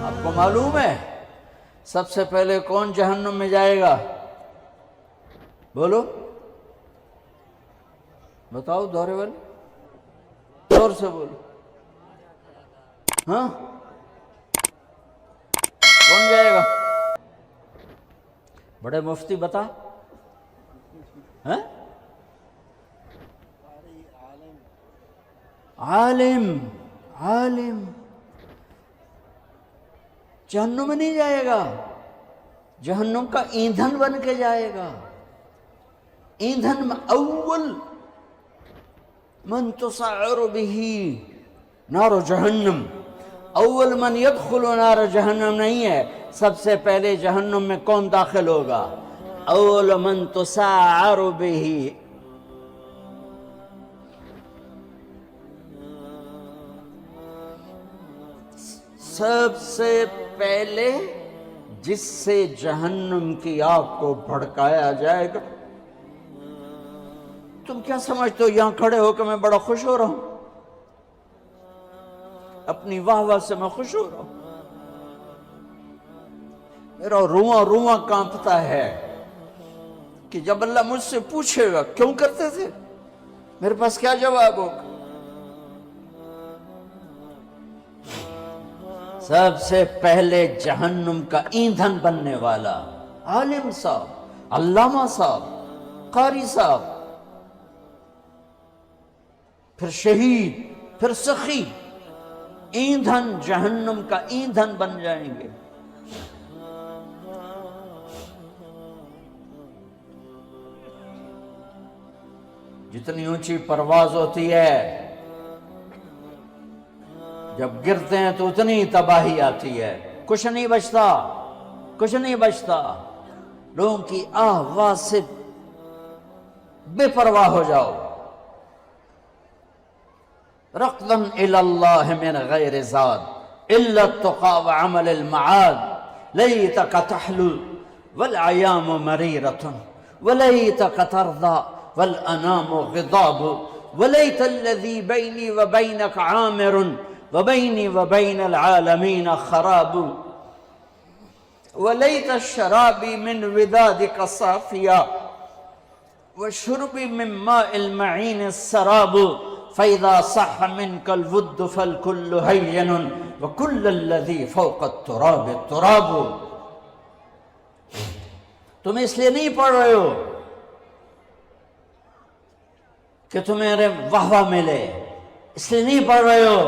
آپ کو معلوم ہے سب سے پہلے کون جہنم میں جائے گا؟ بولو، بتاؤ دورے والے، زور سے بولو، ہاں کون جائے گا؟ بڑے مفتی بتا، ہاں عالم، عالم جہنم میں نہیں جائے گا، جہنم کا ایندھن بن کے جائے گا۔ ایندھن میں اول من تسعر به نار جہنم، اول من يدخل نار جہنم نہیں ہے، سب سے پہلے جہنم میں کون داخل ہوگا؟ اول من تسعر به، سب سے پہلے جس سے جہنم کی آگ کو بھڑکایا جائے گا۔ تم کیا سمجھتے ہو یہاں کھڑے ہو کہ میں بڑا خوش ہو رہا ہوں؟ اپنی واہ واہ سے میں خوش ہو رہا ہوں؟ میرا رواں رواں کانپتا ہے کہ جب اللہ مجھ سے پوچھے گا کیوں کرتے تھے، میرے پاس کیا جواب ہوگا؟ سب سے پہلے جہنم کا ایندھن بننے والا عالم صاحب، علامہ صاحب، قاری صاحب، پھر شہید، پھر سخی، ایندھن جہنم کا ایندھن بن جائیں گے۔ جتنی اونچی پرواز ہوتی ہے جب گرتے ہیں تو اتنی تباہی آتی ہے، کچھ نہیں بچتا، کچھ نہیں بچتا، لوگوں کی آواز سے بے پرواہ ہو جاؤ۔ رقدا الى اللہ من غیر زاد الا التقى وعمل المعاد لیتک تحلو والایام مریرۃ ولیتک ترضى والانام غضاب ولیت الذی بینی وبینک عامر وبینی وبین العالمین خراب ولیت الشرابی من ودادک صافیا وشربی من ماء المعین السراب فإذا صح منك الود فالكل هين وكل الذي فوق التراب التراب۔ تم اس لیے نہیں پڑھ رہے ہو کہ تمہیں واہ واہ ملے، اس لیے نہیں پڑھ رہے ہو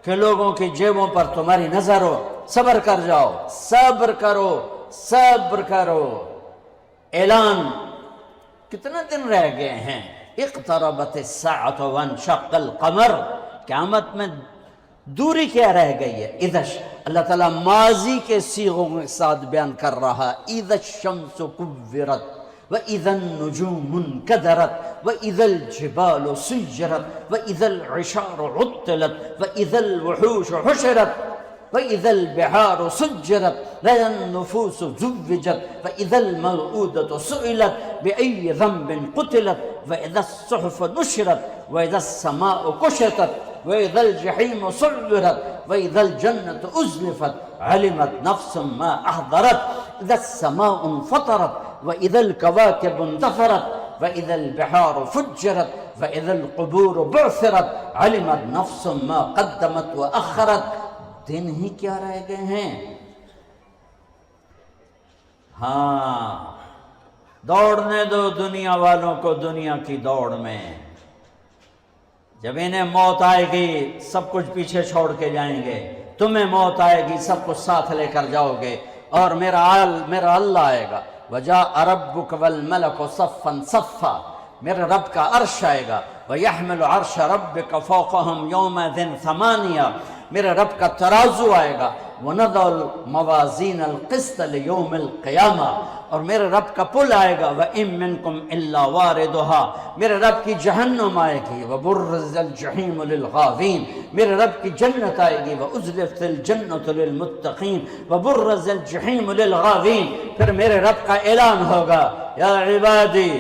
کہ لوگوں کی جیبوں پر تمہاری نظر ہو۔ صبر کر جاؤ، صبر کرو، صبر کرو۔ اعلان کتنے دن رہ گئے ہیں؟ اقتربت الساعۃ وانشق القمر، قیامت میں دوری کیا رہ گئی ہے؟ اذا، اللہ تعالیٰ ماضی کے صیغوں کے ساتھ بیان کر رہا، اذا الشمس کورت واذا النجوم انکدرت واذا الجبال سیرت واذا العشار عطلت واذا الوحوش حشرت وَإِذَا الْبِحَارُ سُجِّرَتْ وَإِذَا النُّفُوسُ زُوِّجَتْ وَإِذَا الْمَوْءُودَةُ سُئِلَتْ بِأَيِّ ذَنبٍ قُتِلَتْ وَإِذَا الصُّحُفُ نُشِرَتْ وَإِذَا السَّمَاءُ كُشِطَتْ وَإِذَا الْجَحِيمُ سُعِّرَتْ وَإِذَا الْجَنَّةُ أُزْلِفَتْ عَلِمَتْ نَفْسٌ مَا أَحْضَرَتْ إِذَا السَّمَاءُ انفطرت وَإِذَا الْكَوَاكِبُ انتثرت وَإِذَا الْبِحَارُ فُجِّرَتْ وَإِذَا الْقُبُورُ بُعْثِرَتْ عَلِمَتْ نَفْسٌ مَا قَدَّمَتْ وَأَخَّرَتْ۔ دن ہی کیا رہ گئے ہیں؟ ہاں، دوڑنے دو دنیا والوں کو دنیا کی دوڑ میں۔ جب انہیں موت آئے گی سب کچھ پیچھے چھوڑ کے جائیں گے، تمہیں موت آئے گی سب کچھ ساتھ لے کر جاؤ گے، اور میرا اللہ آئے گا۔ وَجَاءَ رَبُّكَ وَالْمَلَكُ صَفًّا صَفًّا، میرے رب کا عرش آئے گا۔ وَيَحْمِلُ عَرْشَ رَبِّكَ فَوْقَهُمْ يَوْمَئِذٍ ثَمَانِيَةٌ، میرے رب کا ترازو آئے گا۔ وَنَضَعُ الْمَوَازِينَ الْقِسْطَ لِيَوْمِ الْقِيَامَةِ، اور میرے رب کا پل آئے گا۔ وَإِن مِّنكُمْ إِلَّا وَارِدُهَا، میرے رب کی جہنم آئے گی۔ وَبُرِّزَتِ الْجَحِيمُ لِلْغَاوِينَ، میرے رب کی جنت آئے گی۔ وَأُزْلِفَتِ الْجَنَّةُ لِلْمُتَّقِينَ وَبُرِّزَتِ الْجَحِيمُ لِلْغَاوِينَ۔ پھر میرے رب کا اعلان ہوگا، یا عبادی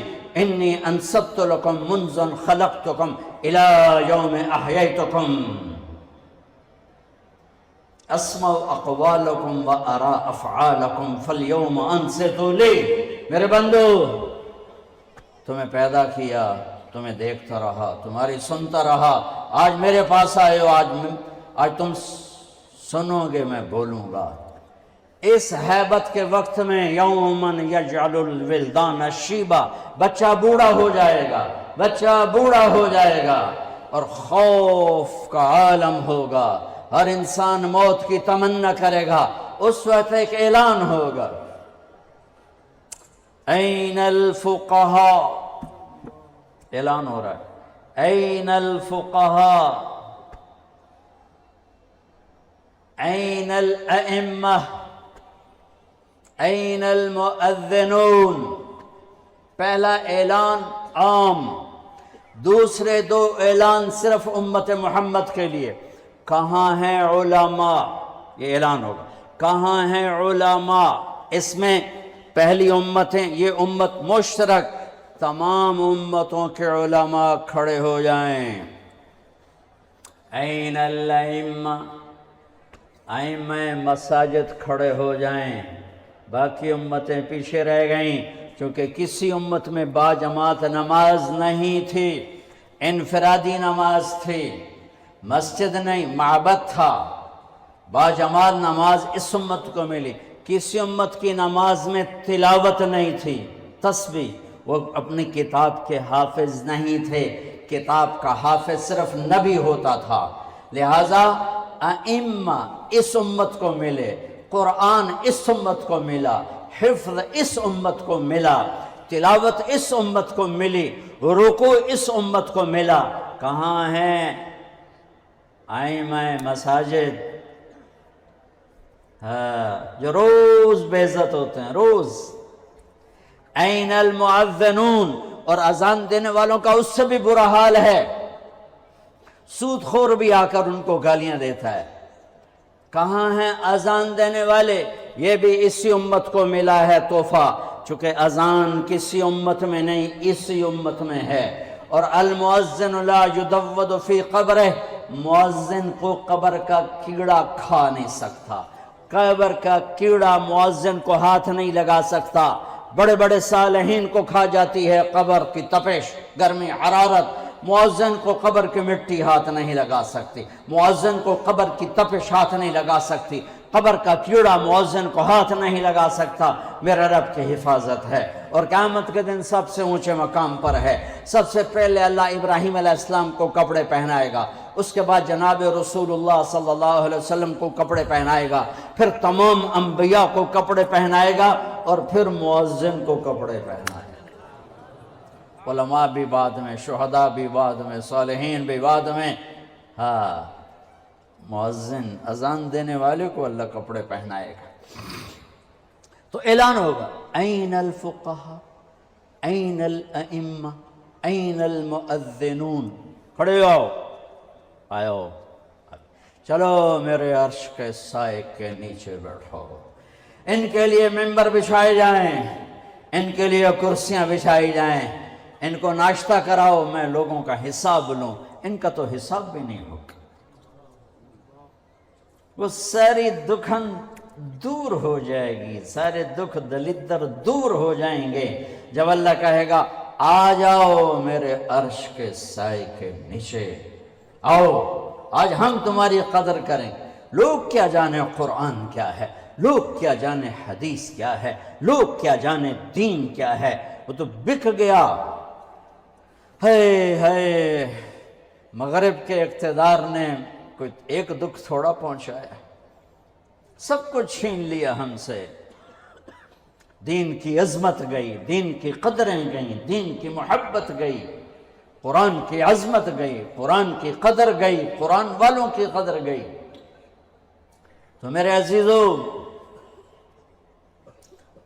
انی انصبت لکم منذ خلقتکم الی یوم احییتکم۔ اسمع اقوالکم و ارا افعالکم فالیوم انصتوا لی۔ میرے بندو، تمہیں پیدا کیا، تمہیں دیکھتا رہا، تمہاری سنتا رہا، آج میرے پاس آئے ہو، آج تم سنو گے، میں بولوں گا۔ اس حیبت کے وقت میں یومن یجعل الولدان شیبا، بچہ بوڑھا ہو جائے گا، بچہ بوڑھا ہو جائے گا اور خوف کا عالم ہوگا، ہر انسان موت کی تمنا کرے گا۔ اس وقت ایک اعلان ہوگا، این الفقہاء، اعلان ہو رہا ہے، این الفقہاء، این الائمہ، این المؤذنون۔ پہلا اعلان عام، دوسرے دو اعلان صرف امت محمد کے لیے۔ کہاں ہیں علماء؟ یہ اعلان ہوگا، کہاں ہیں علماء؟ اس میں پہلی امتیں، یہ امت مشترک، تمام امتوں کے علماء کھڑے ہو جائیں۔ این الائمہ، ائمہ مساجد کھڑے ہو جائیں۔ باقی امتیں پیچھے رہ گئیں، چونکہ کسی امت میں باجماعت نماز نہیں تھی، انفرادی نماز تھی، مسجد نہیں، معبد تھا۔ باجماعت نماز اس امت کو ملی۔ کسی امت کی نماز میں تلاوت نہیں تھی، تسبیح، وہ اپنی کتاب کے حافظ نہیں تھے، کتاب کا حافظ صرف نبی ہوتا تھا۔ لہٰذا ائمہ اس امت کو ملے، قرآن اس امت کو ملا، حفظ اس امت کو ملا، تلاوت اس امت کو ملی، رکوع اس امت کو ملا۔ کہاں ہیں ائمہ مساجد؟ جو روز بے عزت ہوتے ہیں، روز۔ این المؤذنون، اور اذان دینے والوں کا اس سے بھی برا حال ہے، سود خور بھی آ کر ان کو گالیاں دیتا ہے۔ کہاں ہیں اذان دینے والے؟ یہ بھی اسی امت کو ملا ہے تحفہ، چونکہ اذان کسی امت میں نہیں، اسی امت میں ہے۔ اور المؤذن لا یدود فی قبرہ، مؤذن کو قبر کا کیڑا کھا نہیں سکتا، قبر کا کیڑا مؤذن کو ہاتھ نہیں لگا سکتا۔ بڑے بڑے صالحین کو کھا جاتی ہے قبر کی تپش، گرمی، حرارت، مؤذن کو قبر کی مٹی ہاتھ نہیں لگا سکتی، مؤذن کو قبر کی تپش ہاتھ نہیں لگا سکتی، قبر کا کیڑا مؤذن کو ہاتھ نہیں لگا سکتا۔ میرے رب کی حفاظت ہے، اور قیامت کے دن سب سے اونچے مقام پر ہے۔ سب سے پہلے اللہ ابراہیم علیہ السلام کو کپڑے پہنائے گا، اس کے بعد جناب رسول اللہ صلی اللہ علیہ وسلم کو کپڑے پہنائے گا، پھر تمام انبیاء کو کپڑے پہنائے گا، اور پھر مؤذن کو کپڑے پہنائے گا۔ علماء بھی بعد میں، شہداء بھی بعد میں، صالحین بھی بعد میں۔ مؤذن، اذان دینے والے کو اللہ کپڑے پہنائے گا۔ تو اعلان ہوگا، این الفقہاء، این الائمہ، این المؤذنون، کھڑے ہو، آؤ، چلو میرے عرش کے سائے کے نیچے بیٹھو۔ ان کے لیے ممبر بچھائے جائیں، ان کے لیے کرسیاں بچھائی جائیں، ان کو ناشتہ کراؤ، میں لوگوں کا حساب لوں۔ ان کا تو حساب بھی نہیں ہوگا، وہ ساری دکھن دور ہو جائے گی، سارے دکھ دلدر دور ہو جائیں گے جب اللہ کہے گا آ جاؤ میرے عرش کے سائے کے نیچے، آؤ آج ہم تمہاری قدر کریں۔ لوگ کیا جانے قرآن کیا ہے، لوگ کیا جانے حدیث کیا ہے، لوگ کیا جانے دین کیا ہے، وہ تو بک گیا۔ ہے مغرب کے اقتدار نے کوئی ایک دکھ تھوڑا پہنچایا، سب کچھ چھین لیا ہم سے۔ دین کی عظمت گئی، دین کی قدریں گئیں، دین کی محبت گئی، قرآن کی عظمت گئی، قرآن کی قدر گئی، قرآن والوں کی قدر گئی۔ تو میرے عزیزو،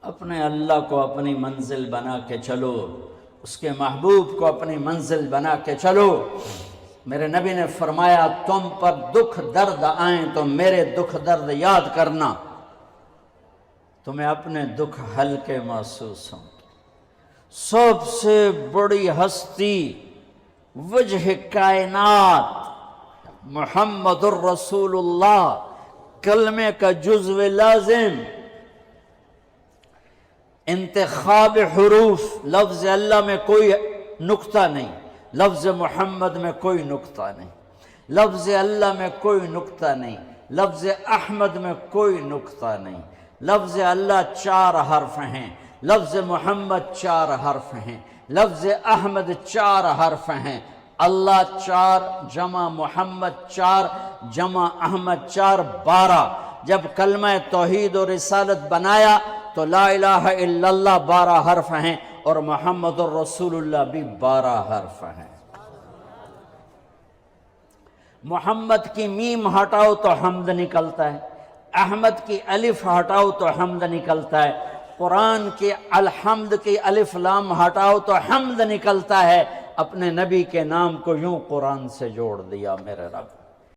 اپنے اللہ کو اپنی منزل بنا کے چلو، اس کے محبوب کو اپنی منزل بنا کے چلو۔ میرے نبی نے فرمایا تم پر دکھ درد آئیں تو میرے دکھ درد یاد کرنا، تمہیں اپنے دکھ ہلکے محسوس ہوں۔ سب سے بڑی ہستی وجہ کائنات محمد الرسول اللہ، کلمے کا جزو لازم انتخاب حروف، لفظ اللہ میں کوئی نقطہ نہیں، لفظ محمد میں کوئی نقطہ نہیں، لفظ اللہ میں کوئی نقطہ نہیں، لفظ احمد میں کوئی نقطہ نہیں، لفظ اللہ 4 حرف ہیں، لفظ محمد 4 حرف ہیں، لفظ احمد 4 حرف ہیں، اللہ 4 جمع محمد 4 جمع احمد 4 12۔ جب کلمہ توحید و رسالت بنایا تو لا الہ الا اللہ 12 حرف ہیں اور محمد الرسول اللہ بھی 12 حرف ہیں۔ محمد کی میم ہٹاؤ تو حمد نکلتا ہے، احمد کی الف ہٹاؤ تو حمد نکلتا ہے، قرآن کی الحمد کی الف لام ہٹاؤ تو حمد نکلتا ہے۔ اپنے نبی کے نام کو یوں قرآن سے جوڑ دیا میرے رب۔